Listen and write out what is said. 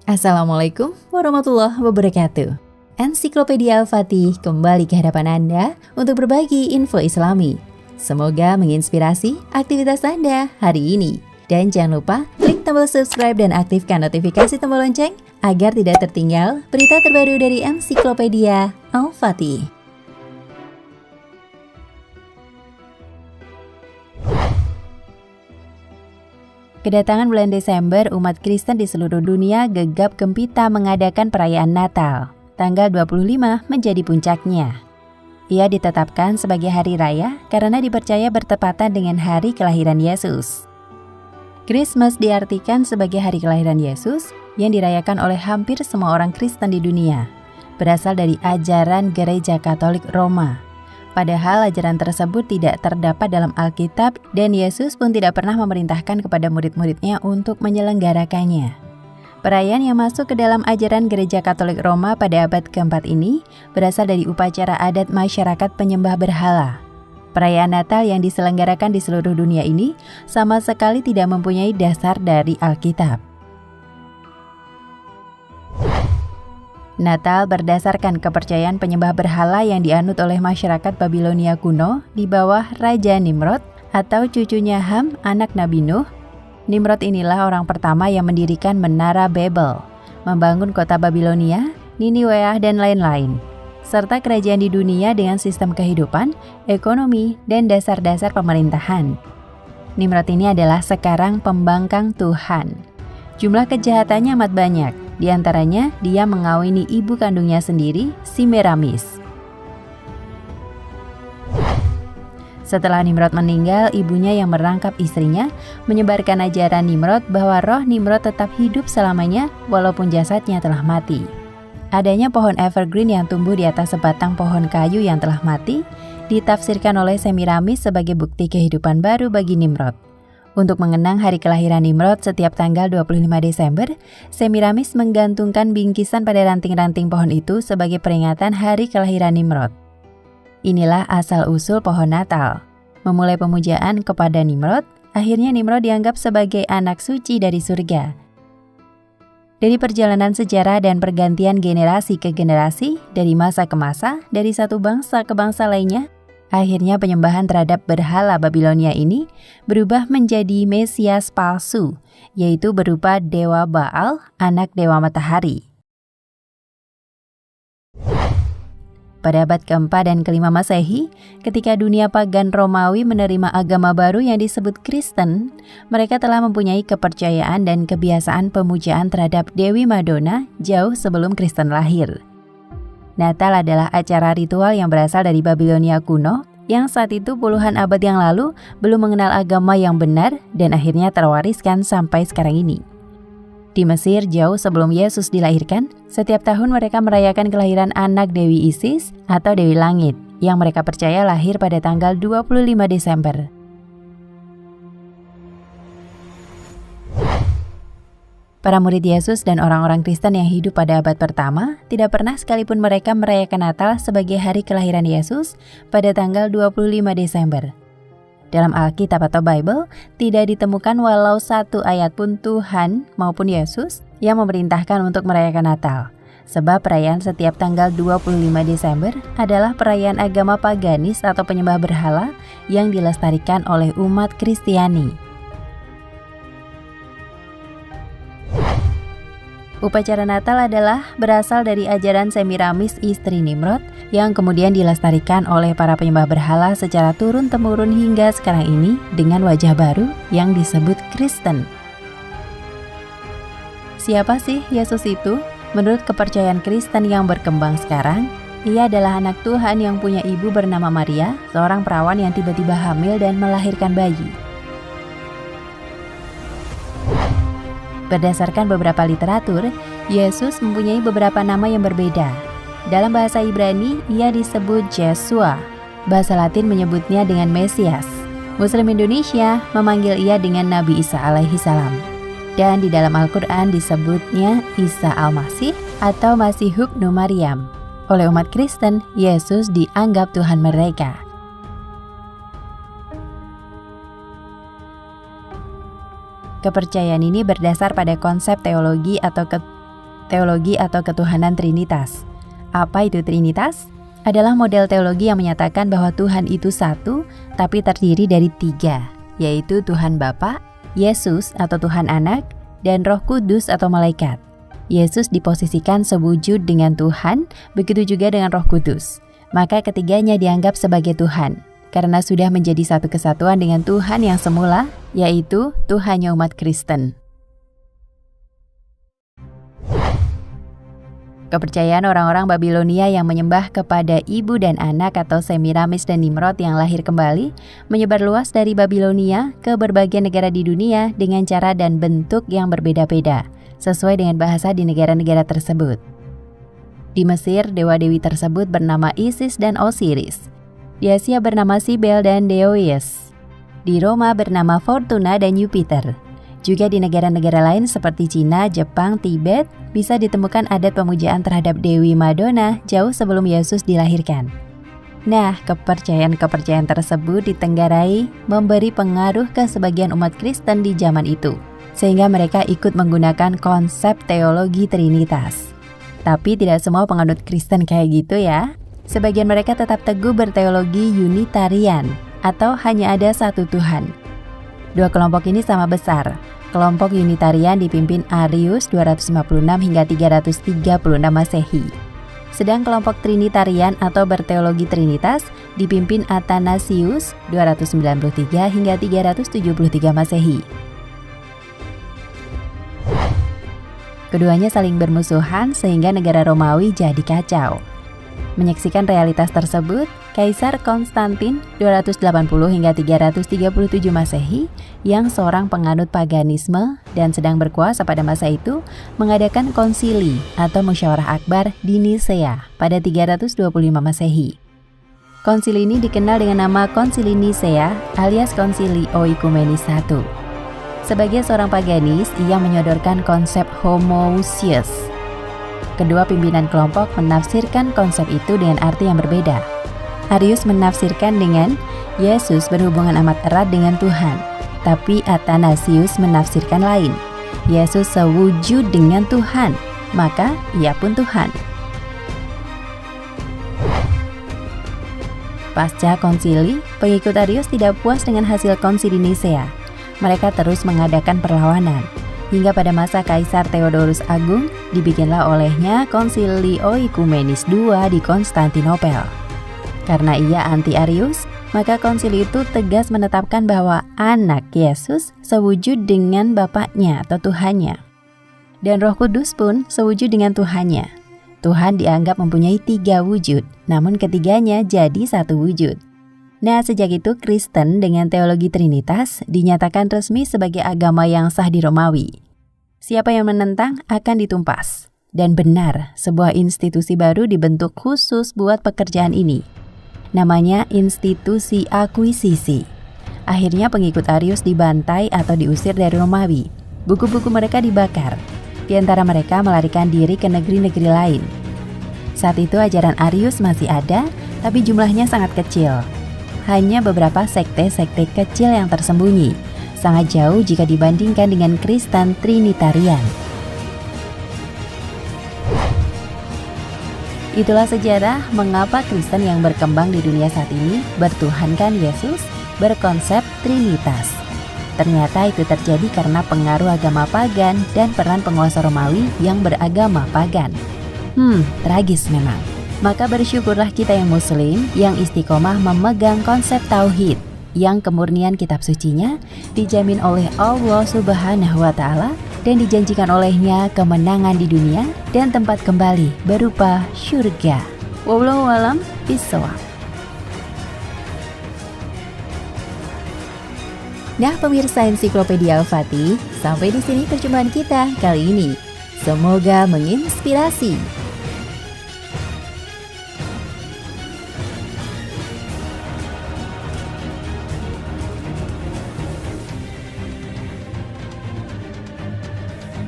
Assalamualaikum warahmatullahi wabarakatuh. Ensiklopedia Al-Fatih kembali ke hadapan Anda untuk berbagi info Islami. Semoga menginspirasi aktivitas Anda hari ini. Dan jangan lupa klik tombol subscribe dan aktifkan notifikasi tombol lonceng agar tidak tertinggal berita terbaru dari Ensiklopedia Al-Fatih. Kedatangan bulan Desember, umat Kristen di seluruh dunia gegap gempita mengadakan perayaan Natal. Tanggal 25 menjadi puncaknya. Ia ditetapkan sebagai hari raya karena dipercaya bertepatan dengan hari kelahiran Yesus. Christmas diartikan sebagai hari kelahiran Yesus yang dirayakan oleh hampir semua orang Kristen di dunia. Berasal dari ajaran Gereja Katolik Roma. Padahal ajaran tersebut tidak terdapat dalam Alkitab dan Yesus pun tidak pernah memerintahkan kepada murid-muridnya untuk menyelenggarakannya. Perayaan yang masuk ke dalam ajaran Gereja Katolik Roma pada abad keempat ini berasal dari upacara adat masyarakat penyembah berhala. Perayaan Natal yang diselenggarakan di seluruh dunia ini sama sekali tidak mempunyai dasar dari Alkitab. Natal berdasarkan kepercayaan penyembah berhala yang dianut oleh masyarakat Babilonia kuno di bawah Raja Nimrod atau cucunya Ham, anak Nabi Nuh. Nimrod inilah orang pertama yang mendirikan Menara Babel, membangun kota Babilonia, Niniweah, dan lain-lain, serta kerajaan di dunia dengan sistem kehidupan, ekonomi, dan dasar-dasar pemerintahan. Nimrod ini adalah sekarang pembangkang Tuhan. Jumlah kejahatannya amat banyak. Di antaranya, dia mengawini ibu kandungnya sendiri, Semiramis. Setelah Nimrod meninggal, ibunya yang merangkap istrinya menyebarkan ajaran Nimrod bahwa roh Nimrod tetap hidup selamanya walaupun jasadnya telah mati. Adanya pohon evergreen yang tumbuh di atas sebatang pohon kayu yang telah mati ditafsirkan oleh Semiramis sebagai bukti kehidupan baru bagi Nimrod. Untuk mengenang hari kelahiran Nimrod setiap tanggal 25 Desember, Semiramis menggantungkan bingkisan pada ranting-ranting pohon itu sebagai peringatan hari kelahiran Nimrod. Inilah asal-usul pohon Natal. Memulai pemujaan kepada Nimrod, akhirnya Nimrod dianggap sebagai anak suci dari surga. Dari perjalanan sejarah dan pergantian generasi ke generasi, dari masa ke masa, dari satu bangsa ke bangsa lainnya, akhirnya penyembahan terhadap berhala Babilonia ini berubah menjadi Mesias palsu, yaitu berupa Dewa Baal, anak Dewa Matahari. Pada abad keempat dan kelima Masehi, ketika dunia pagan Romawi menerima agama baru yang disebut Kristen, mereka telah mempunyai kepercayaan dan kebiasaan pemujaan terhadap Dewi Madonna jauh sebelum Kristen lahir. Natal adalah acara ritual yang berasal dari Babilonia kuno yang saat itu puluhan abad yang lalu belum mengenal agama yang benar dan akhirnya terwariskan sampai sekarang ini. Di Mesir jauh sebelum Yesus dilahirkan, setiap tahun mereka merayakan kelahiran anak Dewi Isis atau Dewi Langit yang mereka percaya lahir pada tanggal 25 Desember. Para murid Yesus dan orang-orang Kristen yang hidup pada abad pertama tidak pernah sekalipun mereka merayakan Natal sebagai hari kelahiran Yesus pada tanggal 25 Desember. Dalam Alkitab atau Bible, tidak ditemukan walau satu ayat pun Tuhan maupun Yesus yang memerintahkan untuk merayakan Natal. Sebab perayaan setiap tanggal 25 Desember adalah perayaan agama paganis atau penyembah berhala yang dilestarikan oleh umat Kristiani. Upacara Natal adalah berasal dari ajaran Semiramis istri Nimrod yang kemudian dilestarikan oleh para penyembah berhala secara turun-temurun hingga sekarang ini dengan wajah baru yang disebut Kristen. Siapa sih Yesus itu? Menurut kepercayaan Kristen yang berkembang sekarang, ia adalah anak Tuhan yang punya ibu bernama Maria, seorang perawan yang tiba-tiba hamil dan melahirkan bayi. Berdasarkan beberapa literatur, Yesus mempunyai beberapa nama yang berbeda. Dalam bahasa Ibrani, ia disebut Yeshua. Bahasa Latin menyebutnya dengan Mesias. Muslim Indonesia memanggil ia dengan Nabi Isa alaihi salam. Dan di dalam Al-Quran disebutnya Isa Al-Masih atau Masih ibnu Maryam. Oleh umat Kristen, Yesus dianggap Tuhan mereka. Kepercayaan ini berdasar pada konsep teologi atau teologi atau ketuhanan Trinitas. Apa itu Trinitas? Adalah model teologi yang menyatakan bahwa Tuhan itu satu, tapi terdiri dari tiga, yaitu Tuhan Bapa, Yesus atau Tuhan Anak, dan Roh Kudus atau malaikat. Yesus diposisikan sewujud dengan Tuhan, begitu juga dengan Roh Kudus. Maka ketiganya dianggap sebagai Tuhan, karena sudah menjadi satu kesatuan dengan Tuhan yang semula, yaitu Tuhannya umat Kristen. Kepercayaan orang-orang Babilonia yang menyembah kepada ibu dan anak atau Semiramis dan Nimrod yang lahir kembali menyebar luas dari Babilonia ke berbagai negara di dunia dengan cara dan bentuk yang berbeda-beda, sesuai dengan bahasa di negara-negara tersebut. Di Mesir, dewa-dewi tersebut bernama Isis dan Osiris. Di Asia bernama Cybele dan Deois. Di Roma bernama Fortuna dan Jupiter. Juga di negara-negara lain seperti Cina, Jepang, Tibet, bisa ditemukan adat pemujaan terhadap Dewi Madonna jauh sebelum Yesus dilahirkan. Nah, kepercayaan-kepercayaan tersebut ditenggarai memberi pengaruh ke sebagian umat Kristen di zaman itu, sehingga mereka ikut menggunakan konsep teologi Trinitas. Tapi tidak semua penganut Kristen kayak gitu ya. Sebagian mereka tetap teguh berteologi Unitarian, atau hanya ada satu Tuhan. Dua kelompok ini sama besar. Kelompok Unitarian dipimpin Arius 256 hingga 336 Masehi. Sedang kelompok Trinitarian atau berteologi Trinitas dipimpin Athanasius 293 hingga 373 Masehi. Keduanya saling bermusuhan sehingga negara Romawi jadi kacau. Menyaksikan realitas tersebut, Kaisar Konstantin 280 hingga 337 Masehi yang seorang penganut paganisme dan sedang berkuasa pada masa itu mengadakan konsili atau musyawarah akbar di Nisea pada 325 Masehi. Konsili ini dikenal dengan nama Konsili Nisea alias Konsili Oikumenis I. Sebagai seorang paganis, ia menyodorkan konsep homoousios. Kedua pimpinan kelompok menafsirkan konsep itu dengan arti yang berbeda. Arius menafsirkan dengan Yesus berhubungan amat erat dengan Tuhan, tapi Athanasius menafsirkan lain. Yesus sewujud dengan Tuhan, maka ia pun Tuhan. Pasca konsili, pengikut Arius tidak puas dengan hasil konsili Nisea. Mereka terus mengadakan perlawanan. Hingga pada masa Kaisar Theodorus Agung, dibikinlah olehnya Konsili Oikumenis II di Konstantinopel. Karena ia anti-Arius, maka konsili itu tegas menetapkan bahwa anak Yesus sewujud dengan Bapaknya atau Tuhannya. Dan Roh Kudus pun sewujud dengan Tuhannya. Tuhan dianggap mempunyai tiga wujud, namun ketiganya jadi satu wujud. Nah, sejak itu Kristen dengan teologi Trinitas dinyatakan resmi sebagai agama yang sah di Romawi. Siapa yang menentang akan ditumpas. Dan benar, sebuah institusi baru dibentuk khusus buat pekerjaan ini. Namanya Institusi Akuisisi. Akhirnya pengikut Arius dibantai atau diusir dari Romawi. Buku-buku mereka dibakar. Di antara mereka melarikan diri ke negeri-negeri lain. Saat itu ajaran Arius masih ada, tapi jumlahnya sangat kecil. Hanya beberapa sekte-sekte kecil yang tersembunyi, sangat jauh jika dibandingkan dengan Kristen Trinitarian. Itulah sejarah mengapa Kristen yang berkembang di dunia saat ini bertuhankan Yesus, berkonsep Trinitas. Ternyata itu terjadi karena pengaruh agama pagan dan peran penguasa Romawi yang beragama pagan. Tragis memang. Maka bersyukurlah kita yang muslim yang istiqomah memegang konsep tauhid, yang kemurnian kitab sucinya dijamin oleh Allah Subhanahu wa Ta'ala dan dijanjikan olehnya kemenangan di dunia dan tempat kembali berupa syurga. Wallahu a'lam bishawab. Nah, pemirsa Ensiklopedia Al-Fatih, sampai di sini perjumpaan kita kali ini. Semoga menginspirasi.